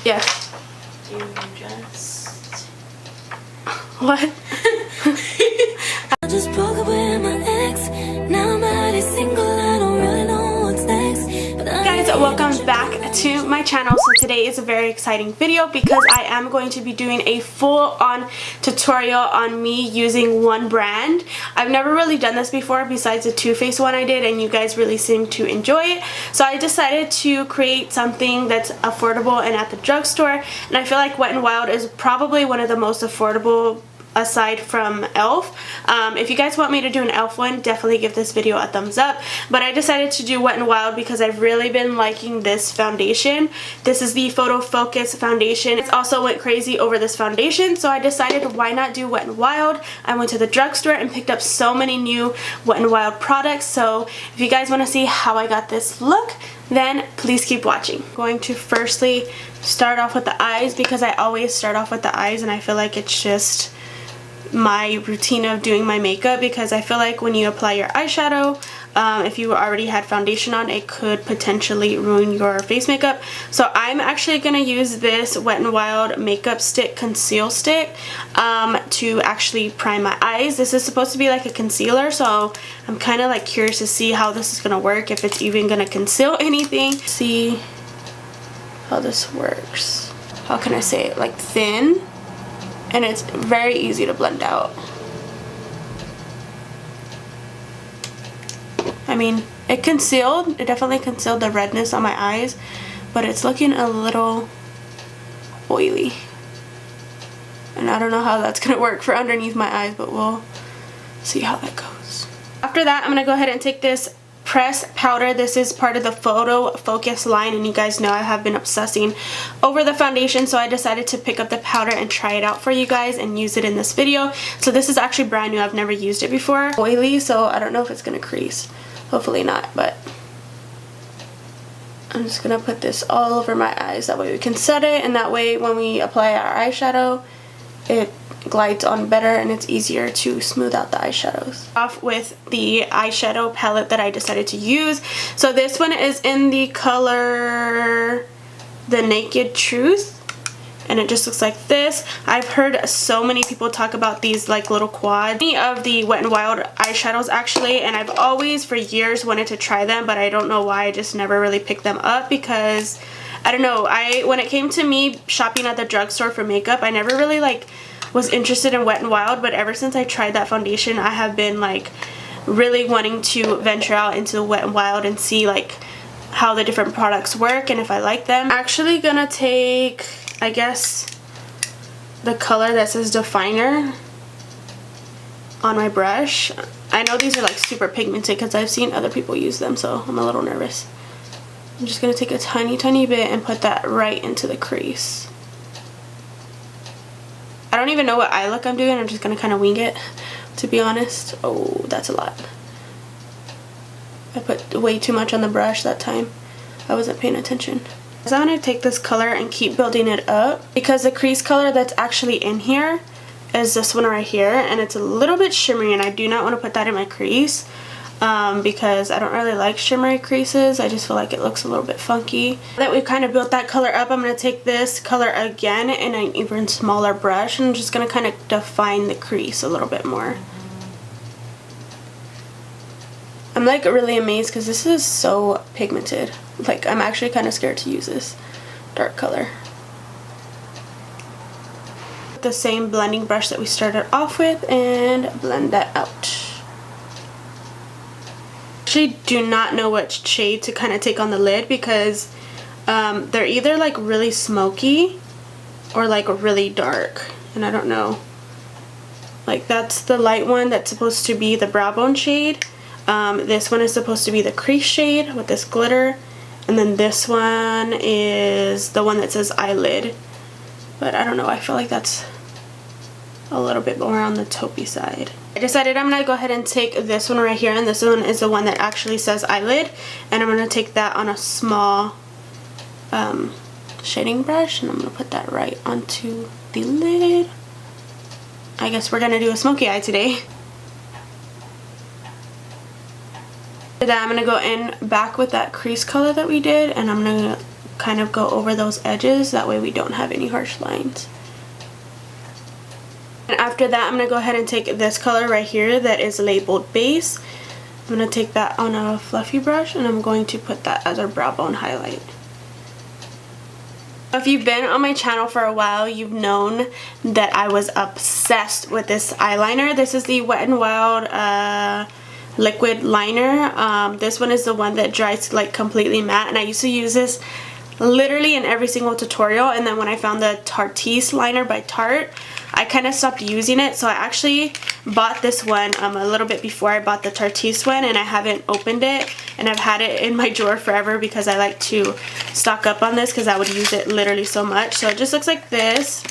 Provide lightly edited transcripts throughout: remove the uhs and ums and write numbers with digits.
Yes. You just... What? I just broke up with my ex. Now I'm already single. I don't really know what's next. Guys, welcome back to my channel. So today is a very exciting video because I am going to be doing a full-on tutorial on me using one brand. I've never really done this before besides the Too Faced one I did, and you guys really seem to enjoy it. So I decided to create something that's affordable and at the drugstore, and I feel like Wet n Wild is probably one of the most affordable aside from e.l.f. If you guys want me to do an e.l.f. one, definitely give this video a thumbs up. But I decided to do Wet n Wild because I've really been liking this foundation. This is the Photo Focus foundation. It's also went crazy over this foundation, so I decided why not do Wet n Wild. I went to the drugstore and picked up so many new Wet n Wild products. So if you guys want to see how I got this look, then please keep watching. I'm going to firstly start off with the eyes because I always start off with the eyes, and I feel like it's just my routine of doing my makeup, because I feel like when you apply your eyeshadow, if you already had foundation on, it could potentially ruin your face makeup. So I'm actually going to use this Wet n Wild makeup stick, conceal stick, to actually prime my eyes. This is supposed to be like a concealer, so I'm kind of like curious to see how this is going to work, if it's even going to conceal anything. See how this works. How can I say it? Like thin. And it's very easy to blend out. I mean, it definitely concealed the redness on my eyes, but it's looking a little oily. And I don't know how that's gonna work for underneath my eyes, but we'll see how that goes. After that, I'm gonna go ahead and take this press powder. This is part of the Photo Focus line, and you guys know I have been obsessing over the foundation, so I decided to pick up the powder and try it out for you guys and use it in this video. So this is actually brand new. I've never used it before. Oily, so I don't know if it's gonna crease. Hopefully not, but I'm just gonna put this all over my eyes. That way we can set it, and that way when we apply our eyeshadow, it glides on better and it's easier to smooth out the eyeshadows. Off with the eyeshadow palette that I decided to use. So this one is in the color The Naked Truth, and it just looks like this. I've heard so many people talk about these like little quads. Many of the Wet n Wild eyeshadows actually, and I've always for years wanted to try them, but I don't know why I just never really picked them up, because I don't know, when it came to me shopping at the drugstore for makeup, I never really like was interested in Wet n Wild, but ever since I tried that foundation, I have been like really wanting to venture out into Wet n Wild and see like how the different products work and if I like them. I'm actually gonna take, I guess, the color that says Definer on my brush. I know these are like super pigmented because I've seen other people use them, so I'm a little nervous. I'm just gonna take a tiny bit and put that right into the crease. I don't even know what eye look I'm doing. I'm just going to kind of wing it, to be honest. Oh, that's a lot. I put way too much on the brush that time. I wasn't paying attention. So I'm going to take this color and keep building it up, because the crease color that's actually in here is this one right here, and it's a little bit shimmery, and I do not want to put that in my crease because I don't really like shimmery creases. I just feel like it looks a little bit funky. Now that we've kind of built that color up, I'm going to take this color again in an even smaller brush, and I'm just going to kind of define the crease a little bit more. I'm like really amazed because this is so pigmented. Like, I'm actually kind of scared to use this dark color. The same blending brush that we started off with and blend that out. I actually do not know what shade to kind of take on the lid, because they're either like really smoky or like really dark, and I don't know. Like, that's the light one that's supposed to be the brow bone shade. This one is supposed to be the crease shade with this glitter, and then this one is the one that says eyelid, but I don't know, I feel like that's a little bit more on the taupey side. I decided I'm going to go ahead and take this one right here, and this one is the one that actually says eyelid, and I'm going to take that on a small shading brush, and I'm going to put that right onto the lid. I guess we're going to do a smoky eye today. After that, I'm going to go in back with that crease color that we did, and I'm going to kind of go over those edges. That way we don't have any harsh lines. And after that, I'm going to go ahead and take this color right here that is labeled base. I'm going to take that on a fluffy brush and I'm going to put that as a brow bone highlight. If you've been on my channel for a while, you've known that I was obsessed with this eyeliner. This is the Wet n Wild liquid liner. This one is the one that dries like completely matte, and I used to use this literally in every single tutorial. And then when I found the Tarte's liner by Tarte, I kind of stopped using it. So I actually bought this one a little bit before I bought the Tarte's one, and I haven't opened it, and I've had it in my drawer forever because I like to stock up on this because I would use it literally so much. So it just looks like this,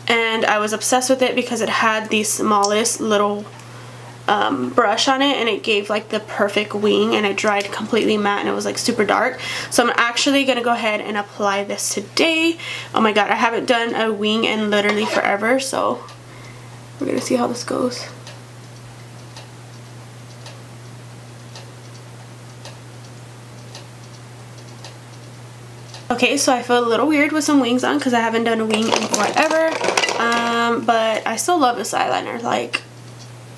and I was obsessed with it because it had the smallest little brush on it, and it gave like the perfect wing, and it dried completely matte, and it was like super dark. So I'm actually gonna go ahead and apply this today. Oh my god, I haven't done a wing in literally forever, so we're gonna see how this goes. Okay, so I feel a little weird with some wings on because I haven't done a wing in forever, but I still love this eyeliner. Like,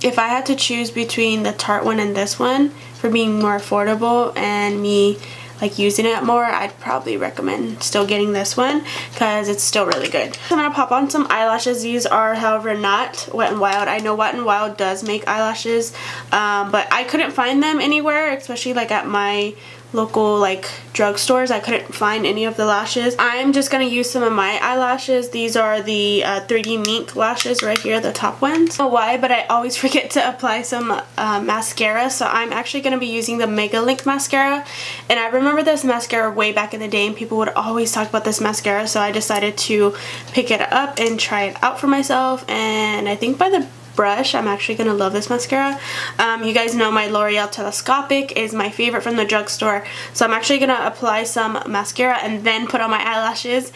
if I had to choose between the Tarte one and this one for being more affordable and me like using it more, I'd probably recommend still getting this one because it's still really good. I'm gonna pop on some eyelashes. These are, however, not Wet n Wild. I know Wet n Wild does make eyelashes, but I couldn't find them anywhere, especially like at my local like drugstores. I couldn't find any of the lashes. I'm just gonna use some of my eyelashes. These are the 3D Mink lashes right here, the top ones. I don't know why, but I always forget to apply some mascara, so I'm actually gonna be using the Mega Link mascara. And I remember this mascara way back in the day, and people would always talk about this mascara, so I decided to pick it up and try it out for myself. And I think by the brush, I'm actually gonna love this mascara. You guys know my L'Oreal Telescopic is my favorite from the drugstore, so I'm actually gonna apply some mascara and then put on my eyelashes.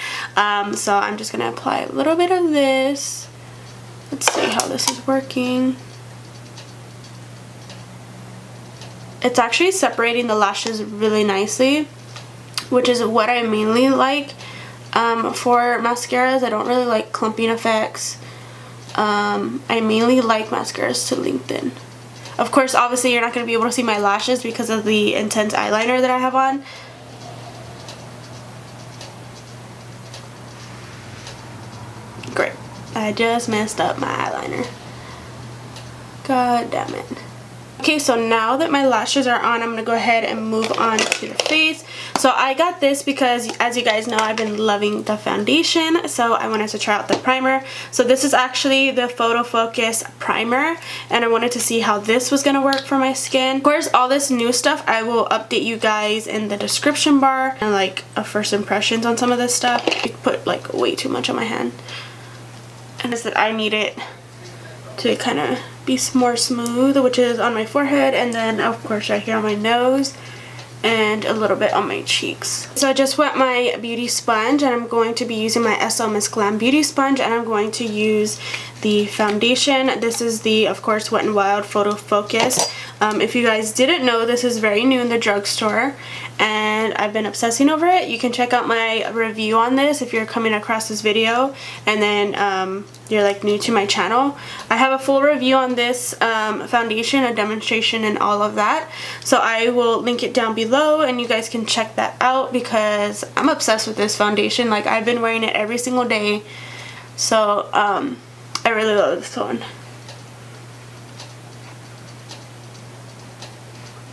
So I'm just gonna apply a little bit of this. Let's see how this is working. It's actually separating the lashes really nicely, which is what I mainly like for mascaras. I don't really like clumping effects. I mainly like mascaras to lengthen. Of course, obviously you're not going to be able to see my lashes because of the intense eyeliner that I have on. Great. I just messed up my eyeliner. God damn it. Okay, so now that my lashes are on, I'm going to go ahead and move on to the face. So I got this because, as you guys know, I've been loving the foundation, so I wanted to try out the primer. So this is actually the Photo Focus primer, and I wanted to see how this was going to work for my skin. Of course, all this new stuff, I will update you guys in the description bar, and like a first impressions on some of this stuff. I put like way too much on my hand, and I said I need it to kind of be more smooth, which is on my forehead, and then of course right here on my nose and a little bit on my cheeks. So I just wet my beauty sponge, and I'm going to be using my SLMISSGLAM beauty sponge, and I'm going to use the foundation. This is the, of course, Wet n Wild Photo Focus. If you guys didn't know, this is very new in the drugstore, and I've been obsessing over it. You can check out my review on this if you're coming across this video and then you're like new to my channel. I have a full review on this foundation, a demonstration, and all of that, so I will link it down below and you guys can check that out because I'm obsessed with this foundation. Like, I've been wearing it every single day, so I really love this one.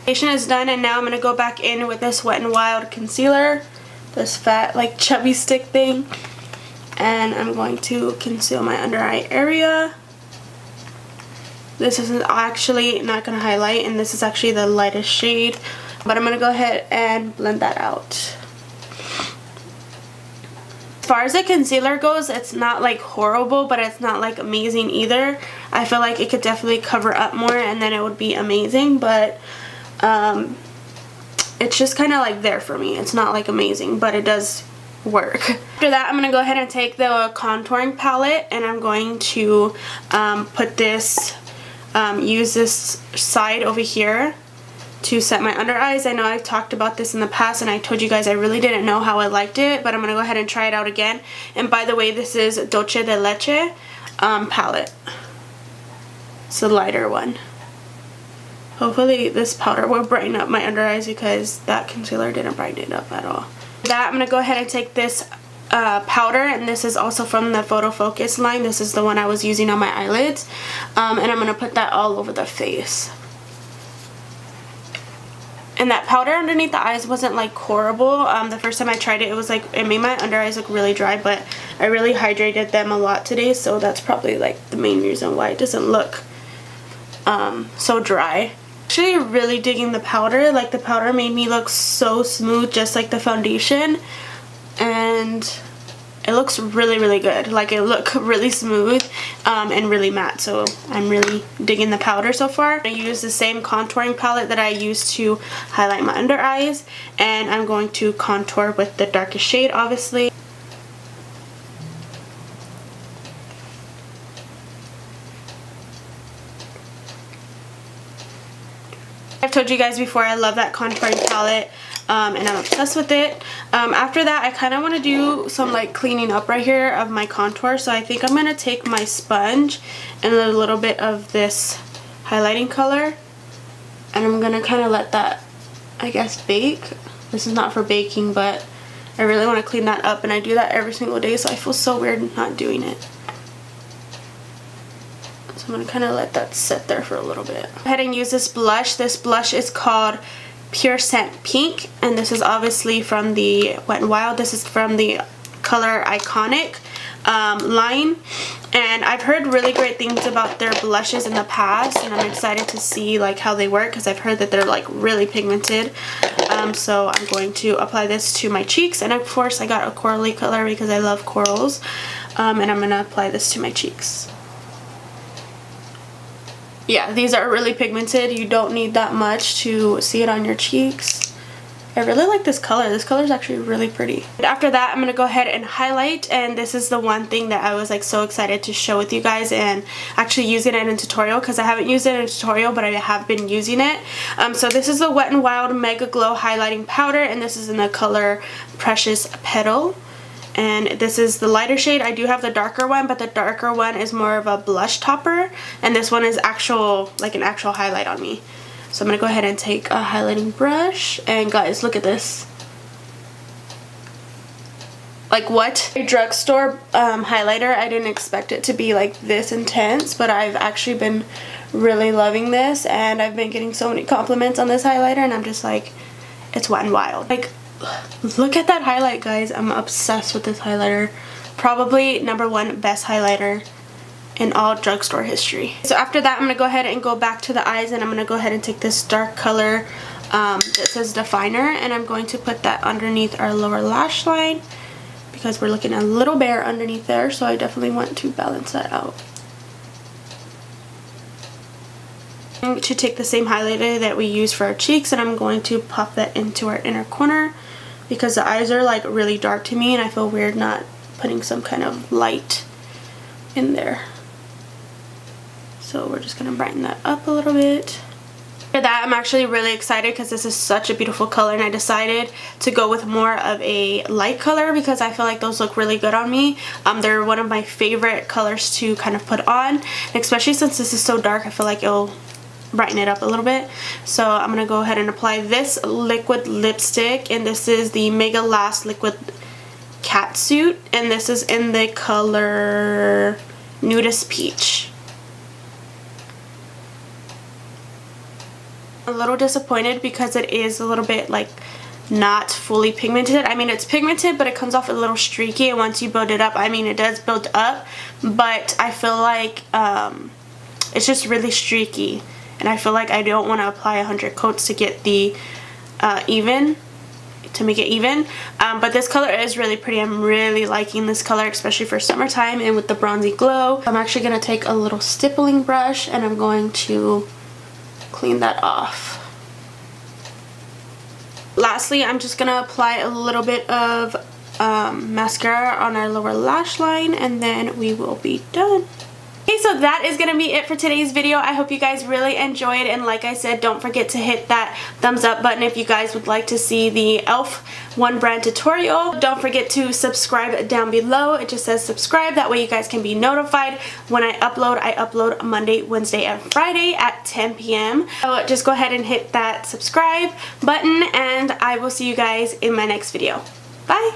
Foundation is done, and now I'm going to go back in with this Wet n Wild concealer, this fat like chubby stick thing, and I'm going to conceal my under eye area. This is actually not going to highlight, and this is actually the lightest shade, but I'm going to go ahead and blend that out. As far as the concealer goes, it's not like horrible, but it's not like amazing either. I feel like it could definitely cover up more and then it would be amazing, but it's just kind of like there for me. It's not like amazing, but it does work. After that, I'm going to go ahead and take the contouring palette, and I'm going to put this, use this side over here to set my under eyes. I know I've talked about this in the past and I told you guys I really didn't know how I liked it, but I'm gonna go ahead and try it out again. And by the way, this is Dulce de Leche palette. It's the lighter one. Hopefully this powder will brighten up my under eyes because that concealer didn't brighten it up at all. For that, I'm gonna go ahead and take this powder, and this is also from the Photo Focus line. This is the one I was using on my eyelids, and I'm gonna put that all over the face. And that powder underneath the eyes wasn't like horrible. The first time I tried it, it was like, it made my under eyes look really dry, but I really hydrated them a lot today, so that's probably like the main reason why it doesn't look so dry. Actually really digging the powder. Like the powder made me look so smooth, just like the foundation, and it looks really good. Like it looked really smooth and really matte, so I'm really digging the powder so far. I use the same contouring palette that I use to highlight my under eyes, and I'm going to contour with the darkest shade, obviously. I've told you guys before I love that contouring palette, and I'm obsessed with it. After that, I kind of want to do some like cleaning up right here of my contour, so I think I'm going to take my sponge and a little bit of this highlighting color, and I'm going to kind of let that, I guess, bake. This is not for baking, but I really want to clean that up, and I do that every single day, so I feel so weird not doing it. So I'm going to kind of let that sit there for a little bit. Go ahead and use this blush. This blush is called Pure Scent Pink, and this is obviously from the Wet n Wild. This is from the Color Iconic line, and I've heard really great things about their blushes in the past, and I'm excited to see like how they work because I've heard that they're like really pigmented. So I'm going to apply this to my cheeks, and of course I got a corally color because I love corals, and I'm gonna apply this to my cheeks. Yeah, these are really pigmented. You don't need that much to see it on your cheeks. I really like this color. This color is actually really pretty. After that, I'm going to go ahead and highlight, and this is the one thing that I was like so excited to show with you guys and actually using it in a tutorial, because I haven't used it in a tutorial, but I have been using it. So this is the Wet n Wild Mega Glow Highlighting Powder, and this is in the color Precious Petal. And this is the lighter shade. I do have the darker one, but the darker one is more of a blush topper, and this one is actual, like an actual highlight on me. So I'm gonna go ahead and take a highlighting brush, and guys, look at this. Like, what? A drugstore highlighter. I didn't expect it to be like this intense, but I've actually been really loving this, and I've been getting so many compliments on this highlighter, and I'm just like, it's Wet n Wild. Like, look at that highlight, guys. I'm obsessed with this highlighter. Probably #1 best highlighter in all drugstore history. So after that, I'm going to go ahead and go back to the eyes, and I'm going to go ahead and take this dark color that says Definer, and I'm going to put that underneath our lower lash line because we're looking a little bare underneath there, so I definitely want to balance that out. I'm going to take the same highlighter that we use for our cheeks, and I'm going to pop that into our inner corner because the eyes are like really dark to me, and I feel weird not putting some kind of light in there. So we're just going to brighten that up a little bit. For that, I'm actually really excited because this is such a beautiful color, and I decided to go with more of a light color because I feel like those look really good on me. They're one of my favorite colors to kind of put on, especially since this is so dark. I feel like it'll brighten it up a little bit. So I'm gonna go ahead and apply this liquid lipstick, and this is the Mega Last Liquid Catsuit, and this is in the color Nudist Peach. A little disappointed because it is a little bit like not fully pigmented. I mean, it's pigmented, but it comes off a little streaky, and once you build it up, I mean, it does build up, but I feel like it's just really streaky, and I feel like I don't want to apply 100 coats to get the make it even. But this color is really pretty. I'm really liking this color, especially for summertime and with the bronzy glow. I'm actually going to take a little stippling brush, and I'm going to clean that off. Lastly, I'm just going to apply a little bit of mascara on our lower lash line, and then we will be done. Okay, so that is going to be it for today's video. I hope you guys really enjoyed, and like I said, don't forget to hit that thumbs up button if you guys would like to see the e.l.f. one brand tutorial. Don't forget to subscribe down below. It just says subscribe. That way you guys can be notified when I upload. I upload Monday, Wednesday, and Friday at 10 p.m. So just go ahead and hit that subscribe button, and I will see you guys in my next video. Bye!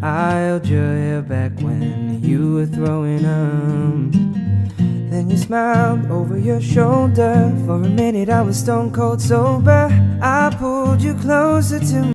I held your hair back when you were throwing up. Then you smiled over your shoulder. For a minute I was stone cold sober. I pulled you closer to me.